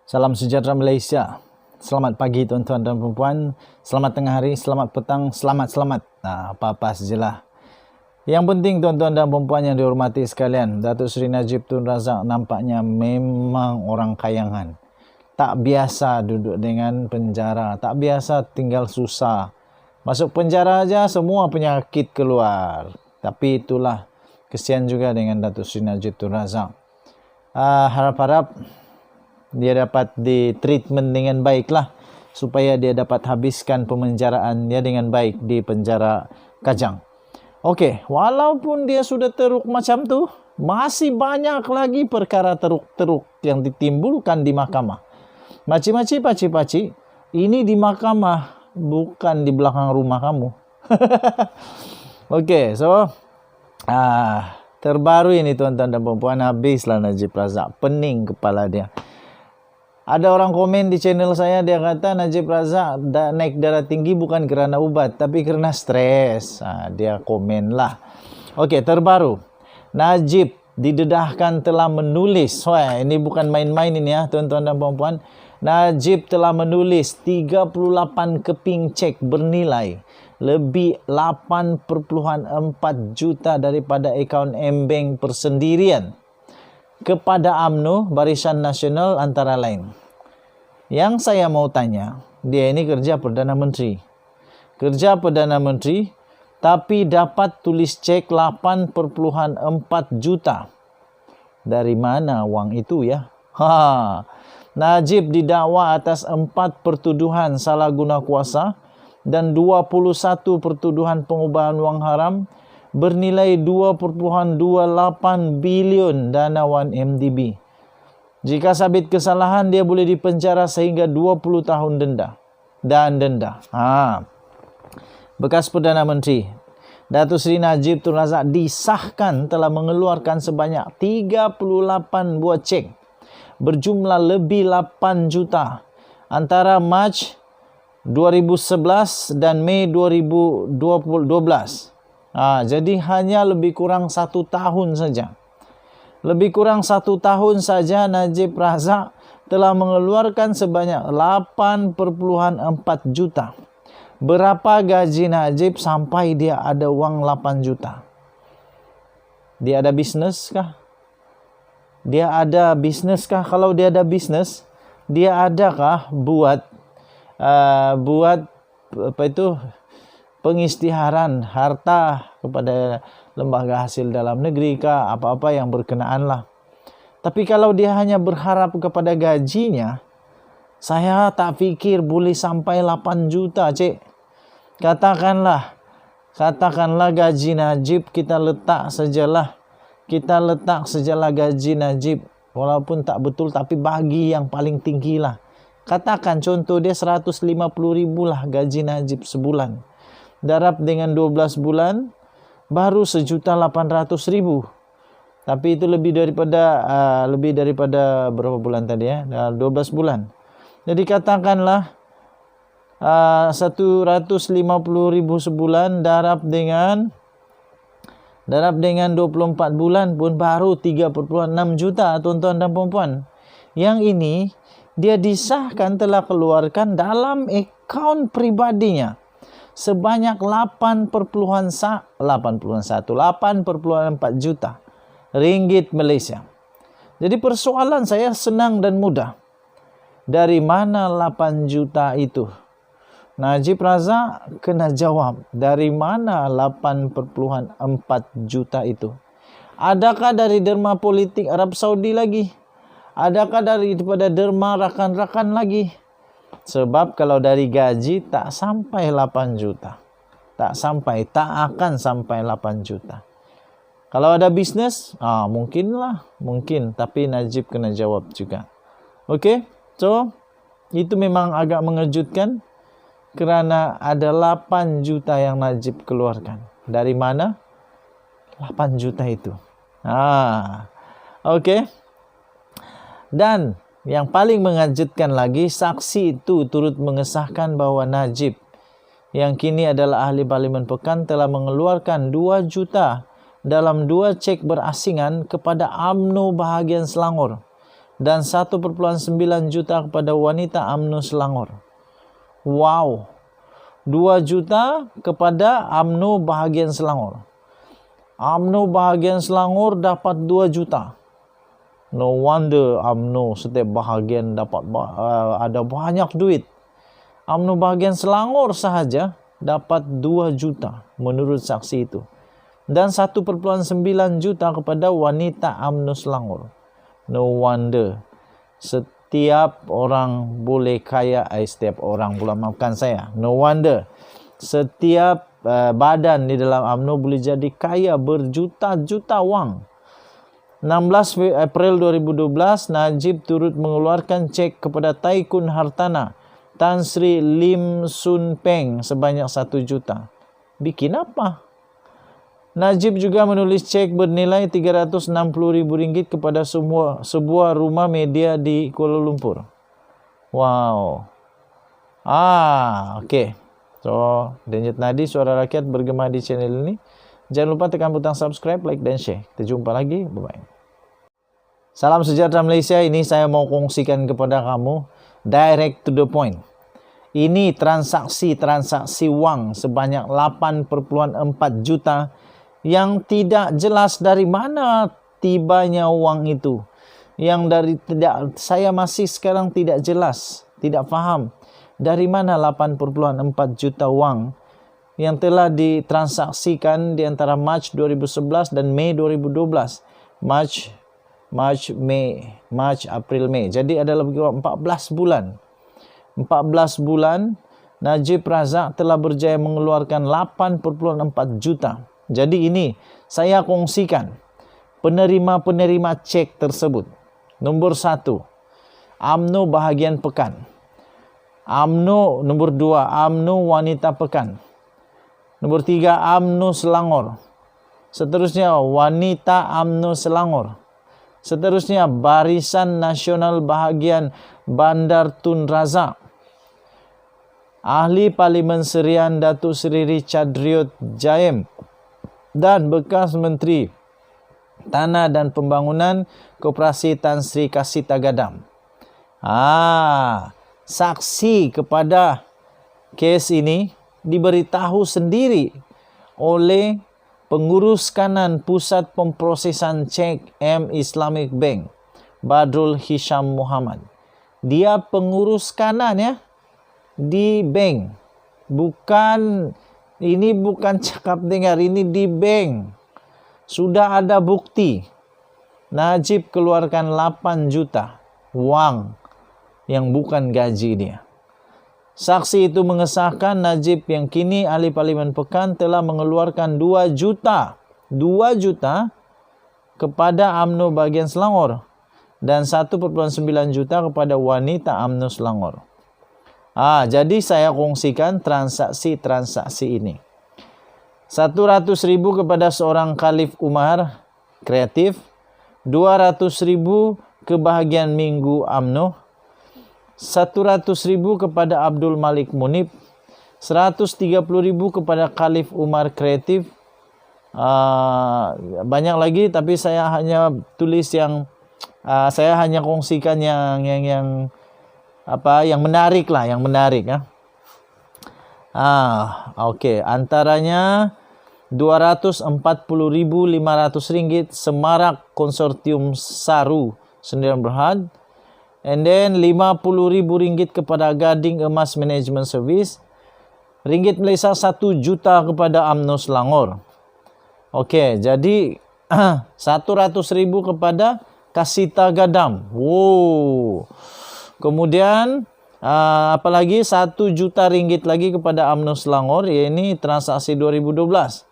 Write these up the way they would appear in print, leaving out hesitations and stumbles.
Salam sejahtera Malaysia. Selamat pagi tuan-tuan dan puan-puan. Selamat tengah hari, selamat petang, selamat. Apa-apa sajalah. Yang penting tuan-tuan dan puan-puan yang dihormati sekalian, Datuk Seri Najib Tun Razak nampaknya memang orang kayangan. Tak biasa duduk dengan penjara, tak biasa tinggal susah. Masuk penjara aja semua penyakit keluar. Tapi itulah, kesian juga dengan Datuk Seri Najib Tun Razak. Harap-harap dia dapat ditreatment dengan baik lah, supaya dia dapat habiskan pemenjaraan dia dengan baik di penjara Kajang. Okey, walaupun dia sudah teruk macam tu, masih banyak lagi perkara teruk-teruk yang ditimbulkan di mahkamah. Paci, ini di mahkamah, bukan di belakang rumah kamu. Okey, so terbaru ini tuan-tuan dan puan-puan, habislah Najib Razak, pening kepala dia. Ada orang komen di channel saya, dia kata Najib Razak naik darah tinggi bukan kerana ubat, tapi kerana stres. Dia komen lah. Okey, terbaru. Najib didedahkan telah menulis. Wah, ini bukan main-main ini ya, tuan-tuan dan puan-puan. Najib telah menulis 38 keping cek bernilai lebih 8.4 juta daripada akaun M-Bank persendirian kepada UMNO, Barisan Nasional antara lain. Yang saya mau tanya, dia ini kerja Perdana Menteri. Tapi dapat tulis cek 8.4 juta. Dari mana wang itu ya? Najib didakwa atas 4 pertuduhan salah guna kuasa dan 21 pertuduhan pengubahan wang haram bernilai 2.28 bilion dana 1MDB. Jika sabit kesalahan, dia boleh dipenjara sehingga 20 tahun denda. Bekas Perdana Menteri Datuk Seri Najib Tun Razak disahkan telah mengeluarkan sebanyak 38 buah cek berjumlah lebih 8 juta antara Mac 2011 dan Mei 2012. Jadi hanya lebih kurang 1 tahun saja. Najib Razak telah mengeluarkan sebanyak 8.4 juta. Berapa gaji Najib sampai dia ada wang 8 juta? Dia ada bisnes kah? Kalau dia ada bisnes, dia adakah buat pengisytiharan harta kepada lembaga hasil dalam negeri kah, apa-apa yang berkenaan lah. Tapi kalau dia hanya berharap kepada gajinya, saya tak fikir boleh sampai 8 juta, cik. Katakanlah gaji Najib kita letak sajalah gaji Najib, walaupun tak betul tapi bagi yang paling tinggi lah. Katakan contoh dia 150,000 lah gaji Najib sebulan. Darab dengan 12 bulan baru 1.800.000. Tapi itu lebih daripada berapa bulan tadi ya? 12 bulan. Jadi katakanlah 150,000 sebulan darab dengan 24 bulan pun baru 3.6 juta tuan-tuan dan puan-puan. Yang ini dia disahkan telah keluarkan dalam akaun pribadinya sebanyak 8.4 juta ringgit Malaysia. Jadi persoalan saya senang dan mudah. Dari mana 8 juta itu? Najib Razak kena jawab, dari mana 8.4 juta itu? Adakah dari derma politik Arab Saudi lagi? Adakah daripada derma rakan-rakan lagi? Sebab kalau dari gaji tak sampai 8 juta. Tak akan sampai 8 juta. Kalau ada bisnes, mungkin, tapi Najib kena jawab juga. Okey, so itu memang agak mengejutkan kerana ada 8 juta yang Najib keluarkan. Dari mana 8 juta itu? Okey. Dan yang paling mengejutkan lagi, saksi itu turut mengesahkan bahawa Najib yang kini adalah ahli Parlimen Pekan telah mengeluarkan 2 juta dalam 2 cek berasingan kepada UMNO bahagian Selangor dan 1,9 juta kepada wanita UMNO Selangor. Wow. 2 juta kepada UMNO bahagian Selangor. UMNO bahagian Selangor dapat 2 juta. No wonder UMNO setiap bahagian dapat ada banyak duit. UMNO bahagian Selangor sahaja dapat 2 juta menurut saksi itu. Dan 1,9 juta kepada wanita UMNO Selangor. No wonder setiap orang boleh kaya. Setiap orang pula, maafkan saya. No wonder setiap badan di dalam UMNO boleh jadi kaya berjuta-juta wang. 16 April 2012, Najib turut mengeluarkan cek kepada Taikun Hartana Tan Sri Lim Sun Peng sebanyak 1 juta. Bikin apa? Najib juga menulis cek bernilai RM360,000 kepada sebuah rumah media di Kuala Lumpur. Wow. Okey. So, Denyut Nadi, suara rakyat bergema di channel ini. Jangan lupa tekan butang subscribe, like dan share. Kita jumpa lagi. Bye-bye. Salam sejahtera Malaysia. Ini saya mau kongsikan kepada kamu direct to the point. Ini transaksi wang sebanyak 8,4 juta yang tidak jelas dari mana tibanya wang itu. Saya masih sekarang tidak jelas, tidak faham dari mana 8,4 juta wang yang telah ditransaksikan di antara Mac 2011 dan Mei 2012. Mac, April, Mei. Jadi ada lebih kurang 14 bulan. 14 bulan Najib Razak telah berjaya mengeluarkan 8,4 juta. Jadi ini saya kongsikan penerima-penerima cek tersebut. Nombor 1, UMNO bahagian Pekan. UMNO nombor 2, UMNO wanita Pekan. Nombor 3, UMNO Selangor. Seterusnya wanita UMNO Selangor. Seterusnya Barisan Nasional bahagian Bandar Tun Razak. Ahli Parlimen Serian Datuk Seri Richard Riot Jaim dan bekas Menteri Tanah dan Pembangunan Koperasi Tan Sri Kasita Gadam. Saksi kepada kes ini diberitahu sendiri oleh pengurus kanan Pusat Pemprosesan Cek M Islamic Bank, Badrul Hisham Muhammad. Dia pengurus kanan ya di bank. Ini bukan cakap dengar, ini di bank. Sudah ada bukti. Najib keluarkan 8 juta wang yang bukan gaji dia. Saksi itu mengesahkan Najib yang kini ahli Parlimen Pekan telah mengeluarkan 2 juta kepada UMNO bahagian Selangor dan 1,9 juta kepada wanita UMNO Selangor. Jadi saya kongsikan transaksi ini. 100,000 kepada seorang Khalif Umar Kreatif, 200,000 ke bahagian Minggu UMNO, 100,000 kepada Abdul Malik Munib, 130,000 kepada Khalif Umar Kreatif. Banyak lagi tapi saya hanya tulis saya hanya kongsikan yang menarik lah, yang menarik ya. Okey, antaranya RM240,500 Semarak Konsortium Saru Sdn Bhd, and then RM50,000 kepada Gading Emas Management Service, ringgit Malaysia 1 juta kepada UMNO Selangor. Okey, jadi 100,000 kepada Kasita Gadam. Kemudian apalagi 1 juta ringgit lagi kepada UMNO Selangor, ini transaksi 2012.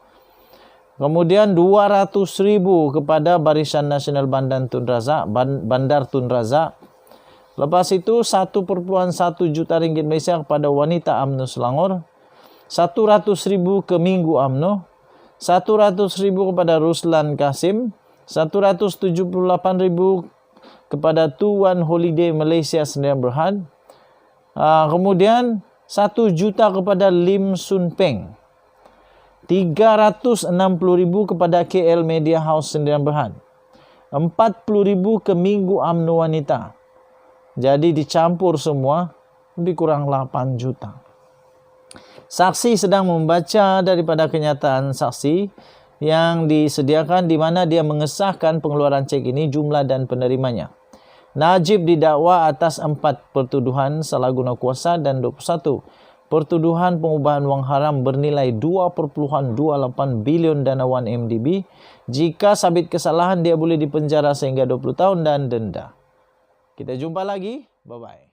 Kemudian 200,000 kepada Barisan Nasional Bandar Tun Razak. Lepas itu 1,1 juta ringgit Malaysia kepada wanita UMNO Selangor, 100,000 ke Minggu UMNO, 100,000 kepada Ruslan Kasim, 178,000 kepada Tuan Holiday Malaysia Sdn Bhd. Kemudian 1 juta kepada Lim Sun Peng, 360,000 kepada KL Media House Sdn Bhd, 40,000 ke minggu UMNO wanita. Jadi dicampur semua, lebih kurang 8 juta. Saksi sedang membaca daripada kenyataan saksi yang disediakan di mana dia mengesahkan pengeluaran cek ini, jumlah dan penerimanya. Najib didakwa atas 4 pertuduhan salah guna kuasa dan 21 pertuduhan pengubahan wang haram bernilai 2.28 bilion dana 1MDB. Jika sabit kesalahan, dia boleh dipenjara sehingga 20 tahun dan denda. Kita jumpa lagi. Bye-bye.